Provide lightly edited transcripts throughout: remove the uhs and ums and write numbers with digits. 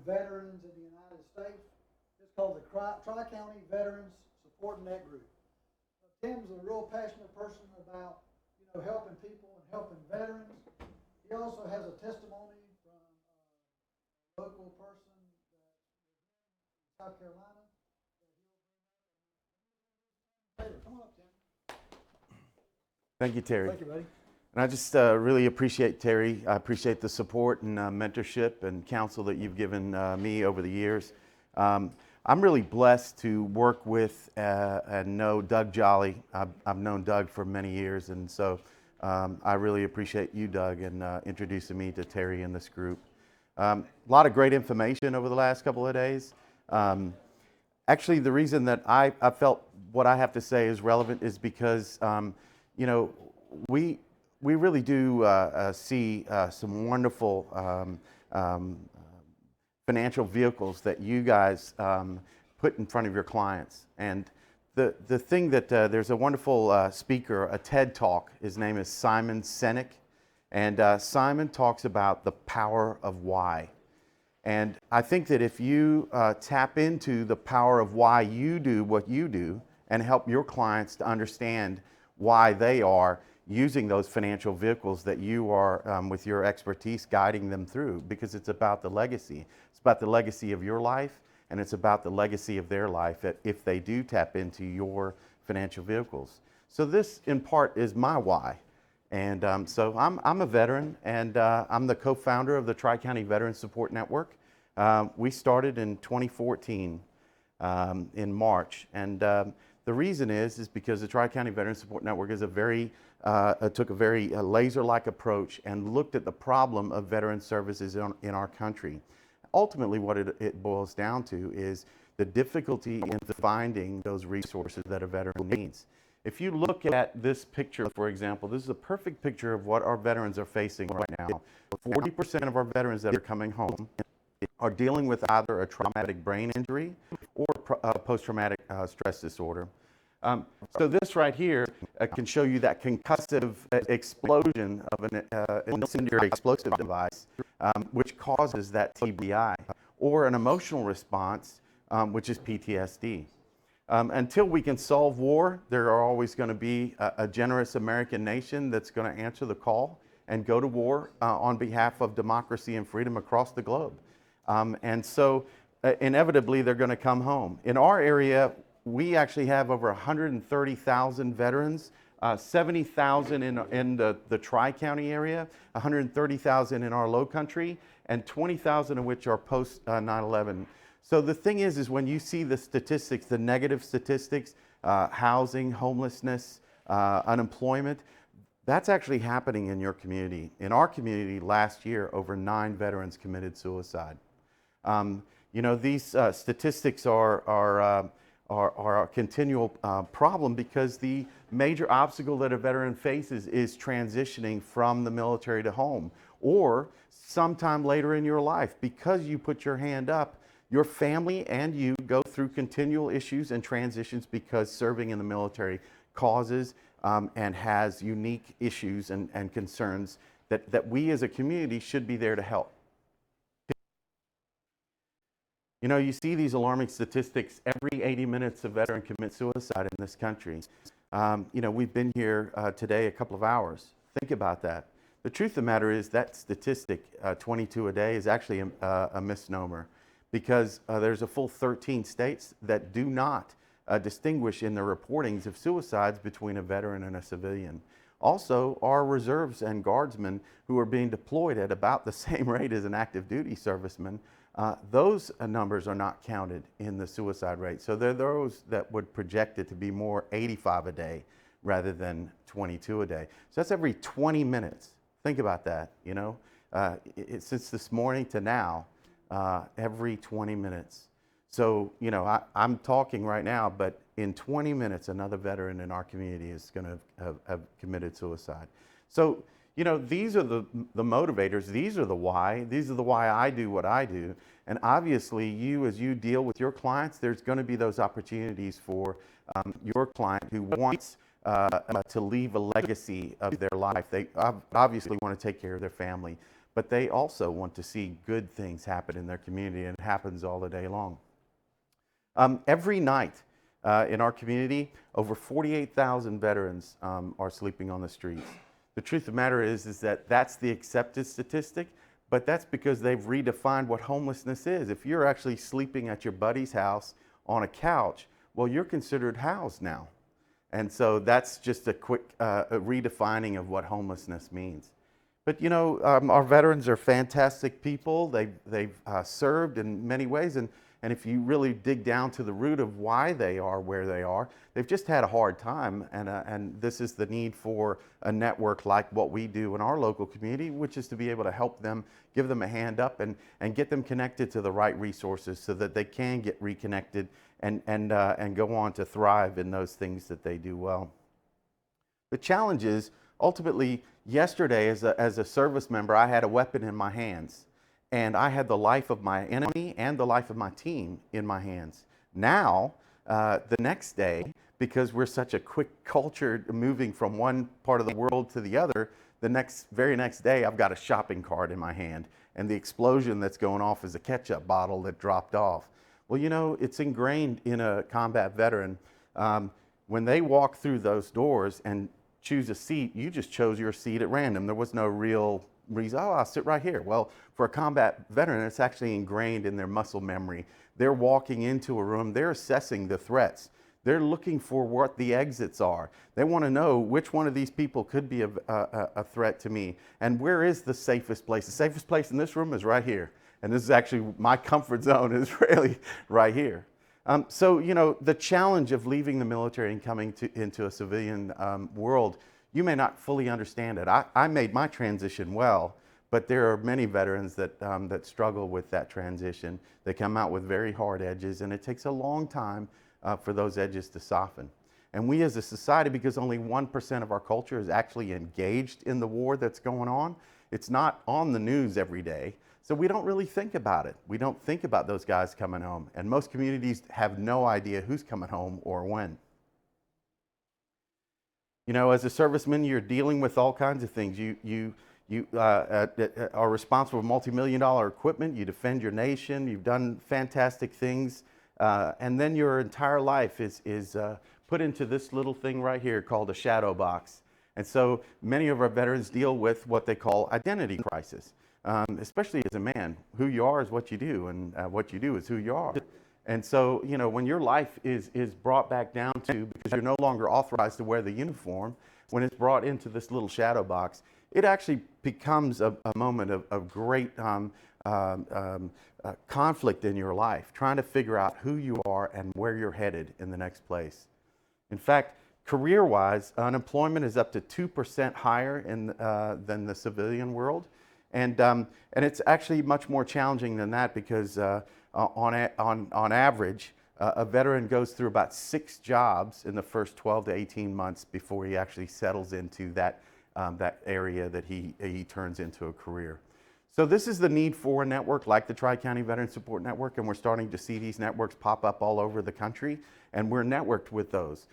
veterans in the United States. It's called the Tri-County Veterans Support Net Group. Tim's a real passionate person about, helping people and helping veterans. He also has a testimony from a local person in South Carolina. Come on up, Tim. Thank you, Terry. Thank you, buddy. And I just really appreciate Terry. I appreciate the support and mentorship and counsel that you've given me over the years. I'm really blessed to work with and know Doug Jolly. I've known Doug for many years, and so I really appreciate you, Doug, and introducing me to Terry and this group. A lot of great information over the last couple of days. Actually, the reason that I felt what I have to say is relevant is because, we really do see some wonderful financial vehicles that you guys put in front of your clients. And the thing that there's a wonderful speaker, a TED Talk, his name is Simon Sinek, and Simon talks about the power of why. And I think that if you tap into the power of why you do what you do and help your clients to understand why they are using those financial vehicles that you are, with your expertise, guiding them through, because it's about the legacy. It's about the legacy of your life, and it's about the legacy of their life if they do tap into your financial vehicles. So this, in part, is my why. And so I'm a veteran, and I'm the co-founder of the Tri-County Veterans Support Network. We started in 2014 in March, and the reason is because the Tri-County Veterans Support Network is took a very laser-like approach and looked at the problem of veteran services in our country. Ultimately, what it boils down to is the difficulty in finding those resources that a veteran needs. If you look at this picture, for example, this is a perfect picture of what our veterans are facing right now. 40% of our veterans that are coming home are dealing with either a traumatic brain injury or post-traumatic stress disorder. So this right here can show you that concussive explosion of an incendiary explosive device, which causes that TBI, or an emotional response, which is PTSD. Until we can solve war, there are always going to be a generous American nation that's going to answer the call and go to war on behalf of democracy and freedom across the globe. And so inevitably they're going to come home. In our area, we actually have over 130,000 veterans, 70,000 in the Tri-County area, 130,000 in our low country, and 20,000 of which are post 9/11. So the thing is when you see the statistics, the negative statistics, housing, homelessness, unemployment, that's actually happening in your community. In our community last year, over 9 veterans committed suicide. These statistics are a continual problem because the major obstacle that a veteran faces is transitioning from the military to home, or sometime later in your life. Because you put your hand up, your family and you go through continual issues and transitions because serving in the military causes and has unique issues and concerns that we as a community should be there to help. You see these alarming statistics. Every 80 minutes, a veteran commits suicide in this country. We've been here today a couple of hours. Think about that. The truth of the matter is that statistic, 22 a day, is actually a misnomer, because there's a full 13 states that do not distinguish in their reportings of suicides between a veteran and a civilian. Also, our reserves and guardsmen who are being deployed at about the same rate as an active duty serviceman, those numbers are not counted in the suicide rate. So they're those that would project it to be more 85 a day rather than 22 a day. So that's every 20 minutes. Think about that, since this morning to now, every 20 minutes. So, I'm talking right now, but in 20 minutes, another veteran in our community is going to have committed suicide. So, these are the motivators. These are the why. These are the why I do what I do. And obviously, as you deal with your clients, there's going to be those opportunities for your client who wants to leave a legacy of their life. They obviously want to take care of their family. but they also want to see good things happen in their community, and it happens all the day long. Every night in our community, over 48,000 veterans are sleeping on the streets. The truth of the matter is that that's the accepted statistic, but that's because they've redefined what homelessness is. If you're actually sleeping at your buddy's house on a couch, well, you're considered housed now. And so that's just a quick redefining of what homelessness means. But you know, our veterans are fantastic people. They've served in many ways, and if you really dig down to the root of why they are where they are, they've just had a hard time, and this is the need for a network like what we do in our local community, which is to be able to help them, give them a hand up, and get them connected to the right resources so that they can get reconnected and go on to thrive in those things that they do well. The challenge is, ultimately, yesterday as a service member, I had a weapon in my hands. And I had the life of my enemy and the life of my team in my hands. Now, the next day, because we're such a quick culture moving from one part of the world to the other, the very next day I've got a shopping cart in my hand, and the explosion that's going off is a ketchup bottle that dropped off. Well, you know, it's ingrained in a combat veteran. When they walk through those doors and choose a seat, you just chose your seat at random. There was no real reason, oh, I'll sit right here. Well, for a combat veteran, it's actually ingrained in their muscle memory. They're walking into a room, they're assessing the threats. They're looking for what the exits are. They want to know which one of these people could be a threat to me, and where is the safest place. The safest place in this room is right here. And this is actually my comfort zone is really right here. So, you know, the challenge of leaving the military and coming into a civilian world, you may not fully understand it. I made my transition well, but there are many veterans that struggle with that transition. They come out with very hard edges, and it takes a long time for those edges to soften. And we as a society, because only 1% of our culture is actually engaged in the war that's going on, it's not on the news every day, so we don't really think about it. We don't think about those guys coming home, and most communities have no idea who's coming home or when. You know, as a serviceman, you're dealing with all kinds of things. You are responsible for multi-million-dollar equipment. You defend your nation. You've done fantastic things. And then your entire life is put into this little thing right here called a shadow box. And so many of our veterans deal with what they call identity crisis, especially as a man. Who you are is what you do, and what you do is who you are. And so, you know, when your life is brought back down to, because you're no longer authorized to wear the uniform, when it's brought into this little shadow box, it actually becomes a moment of great conflict in your life, trying to figure out who you are and where you're headed in the next place. In fact, career-wise, unemployment is up to 2% higher than the civilian world. And it's actually much more challenging than that, because on average, a veteran goes through about 6 jobs in the first 12 to 18 months before he actually settles into that area that he turns into a career. So this is the need for a network like the Tri-County Veteran Support Network, and we're starting to see these networks pop up all over the country, and we're networked with those.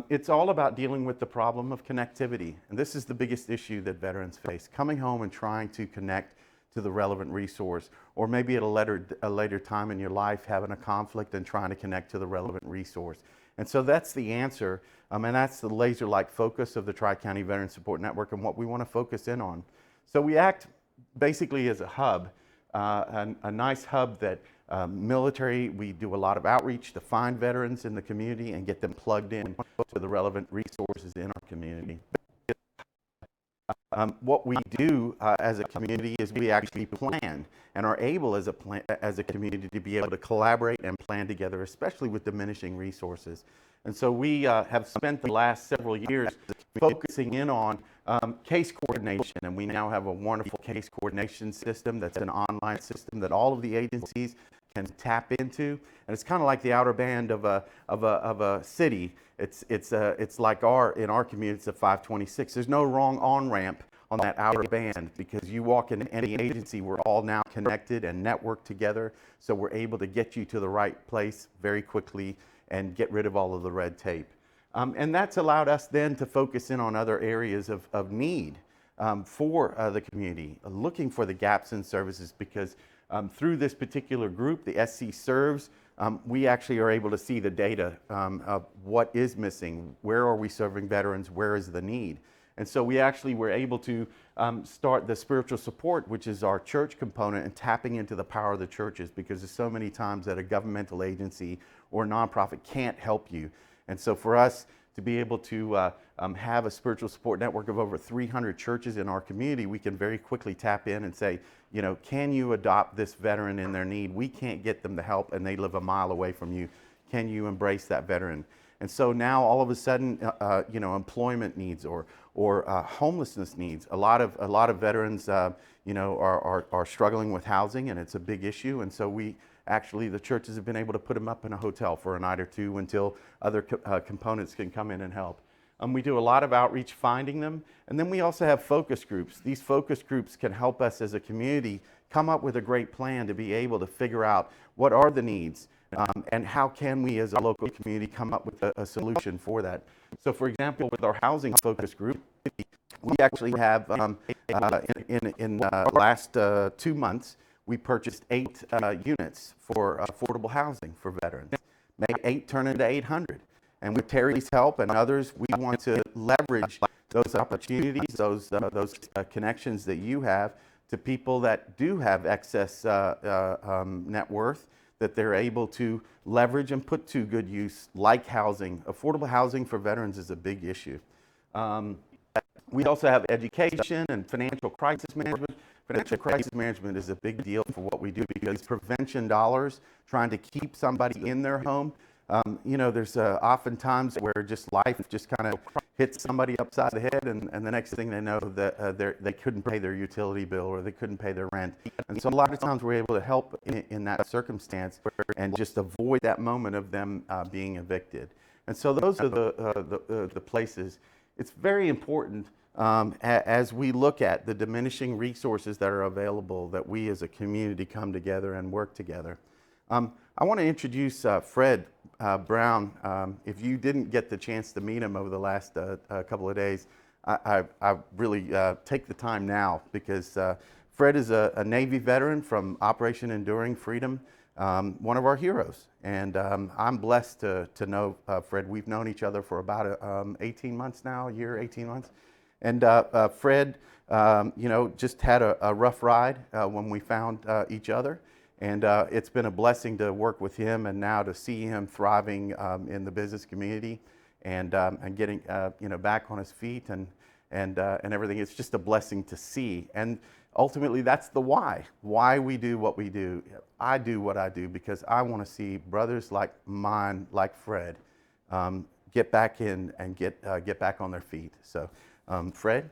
It's all about dealing with the problem of connectivity, and this is the biggest issue that veterans face, coming home and trying to connect to the relevant resource, or maybe at a later time in your life having a conflict and trying to connect to the relevant resource. And so that's the answer, and that's the laser-like focus of the Tri-County Veteran Support Network and what we want to focus in on. So we act basically as a hub, a nice hub that military, we do a lot of outreach to find veterans in the community and get them plugged in to the relevant resources in our community. What we do as a community is we actually plan and are able as a community to be able to collaborate and plan together, especially with diminishing resources. And so we have spent the last several years focusing in on case coordination, and we now have a wonderful case coordination system that's an online system that all of the agencies can tap into, and it's kind of like the outer band of a city. It's like in our community, it's a 526. There's no wrong on-ramp on that outer band, because you walk into any agency, we're all now connected and networked together, so we're able to get you to the right place very quickly and get rid of all of the red tape. And that's allowed us then to focus in on other areas of need. for the community, looking for the gaps in services, because through this particular group, the SC Serves, we actually are able to see the data of what is missing, where are we serving veterans, where is the need. And so we actually were able to start the spiritual support, which is our church component, and tapping into the power of the churches, because there's so many times that a governmental agency or nonprofit can't help you. And so for us to be able to have a spiritual support network of over 300 churches in our community, we can very quickly tap in and say, you know, can you adopt this veteran in their need? We can't get them the help and they live a mile away from you. Can you embrace that veteran? And so now all of a sudden, you know, employment needs or homelessness needs. A lot of veterans, you know, are struggling with housing, and it's a big issue. And so the churches have been able to put them up in a hotel for a night or two until other components can come in and help. We do a lot of outreach finding them, and then we also have focus groups. These focus groups can help us as a community come up with a great plan to be able to figure out what are the needs, and how can we as a local community come up with a solution for that. So for example, with our housing focus group, we actually have, in the last 2 months, we purchased 8 units for affordable housing for veterans. Made 8 turn into 800. And with Terry's help and others, we want to leverage those opportunities, those connections that you have to people that do have excess net worth, that they're able to leverage and put to good use, like housing. Affordable housing for veterans is a big issue. We also have education and financial crisis management. Financial crisis management is a big deal for what we do, because prevention dollars, trying to keep somebody in their home, you know, there's often times where just life just kind of hits somebody upside the head, and the next thing they know that they couldn't pay their utility bill or they couldn't pay their rent. And so a lot of times we're able to help in that circumstance and just avoid that moment of them being evicted. And so those are the places. It's very important as we look at the diminishing resources that are available, that we as a community come together and work together. I want to introduce Fred Brown. If you didn't get the chance to meet him over the last couple of days, I really take the time now, because Fred is a Navy veteran from Operation Enduring Freedom, one of our heroes. And I'm blessed to know Fred. We've known each other for about 18 months now, a year, 18 months. And Fred, you know, just had a rough ride when we found each other. And it's been a blessing to work with him, and now to see him thriving in the business community and getting you know, back on his feet and everything. It's just a blessing to see. And ultimately, that's the why we do what we do. I do what I do because I want to see brothers like mine, like Fred, get back in and get back on their feet. So, Fred.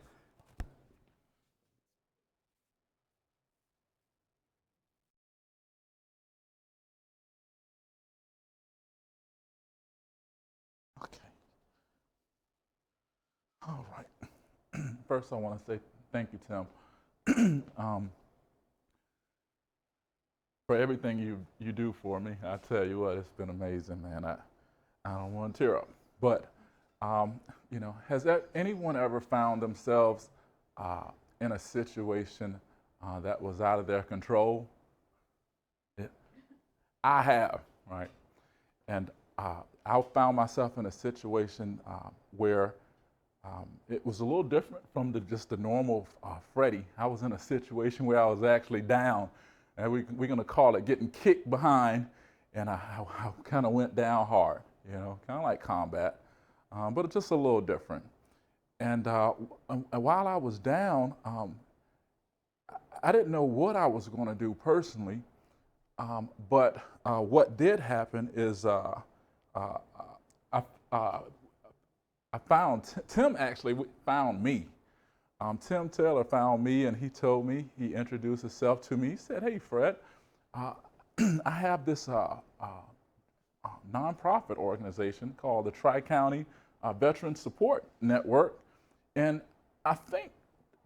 Okay. All right. First, I want to say thank you, Tim, for everything you do for me. I tell you what, it's been amazing, man. I don't want to tear up, but you know, has anyone ever found themselves in a situation that was out of their control? I have, right? And I found myself in a situation where it was a little different from just the normal Freddie. I was in a situation where I was actually down, and we're going to call it getting kicked behind, and I kind of went down hard, you know, kind of like combat, but it's just a little different. And while I was down, I didn't know what I was going to do personally, but what did happen is I found, Tim actually found me. Tim Taylor found me, and he told me, he introduced himself to me. He said, "Hey, Fred, I have this nonprofit organization called the Tri-County Veteran Support Network, and I think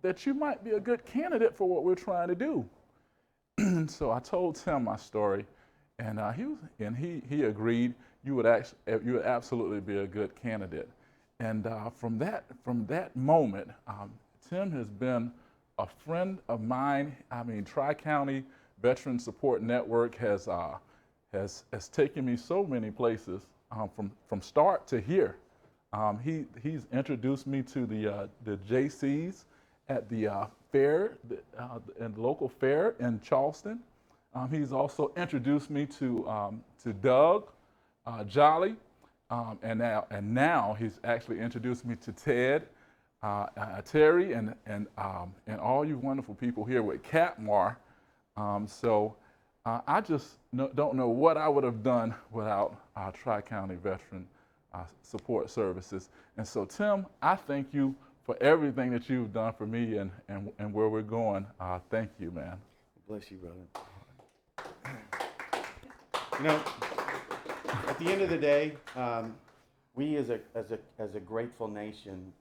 that you might be a good candidate for what we're trying to do." And so I told Tim my story, and he agreed you would absolutely be a good candidate. And from that moment, Tim has been a friend of mine. I mean, Tri-County Veteran Support Network has taken me so many places from start to here. He's introduced me to the JCs at the fair, and local fair in Charleston. He's also introduced me to Doug Jolly, and now he's actually introduced me to Ted, Terry, and all you wonderful people here with Capmar. I just don't know what I would have done without Tri-County Veteran Support Services. And so, Tim, I thank you for everything that you've done for me and where we're going. Thank you, man. Bless you, brother. You know, at the end of the day, we as a grateful nation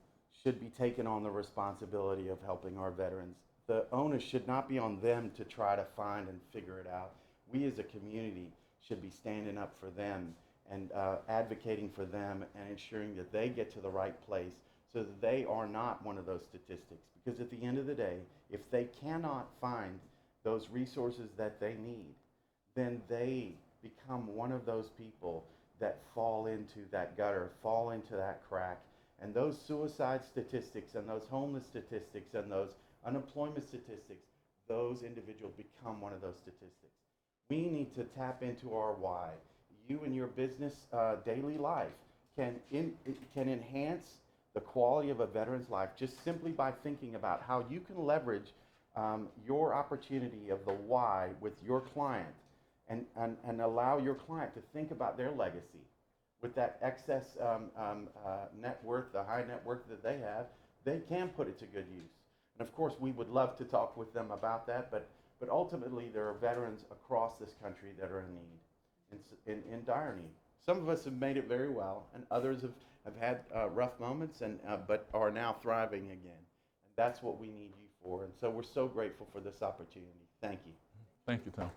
should be taking on the responsibility of helping our veterans. The onus should not be on them to try to find and figure it out. We as a community should be standing up for them and advocating for them and ensuring that they get to the right place so that they are not one of those statistics. Because at the end of the day, if they cannot find those resources that they need, then they become one of those people that fall into that gutter, fall into that crack. And those suicide statistics and those homeless statistics and those unemployment statistics, those individuals become one of those statistics. We need to tap into our why. You in your business daily life can enhance the quality of a veteran's life just simply by thinking about how you can leverage your opportunity of the why with your client and allow your client to think about their legacy. With that excess net worth, the high net worth that they have, they can put it to good use. And of course, we would love to talk with them about that, but ultimately there are veterans across this country that are in need, in dire need. Some of us have made it very well, and others have had rough moments, but are now thriving again. And that's what we need you for. And so we're so grateful for this opportunity. Thank you. Thank you, Tim.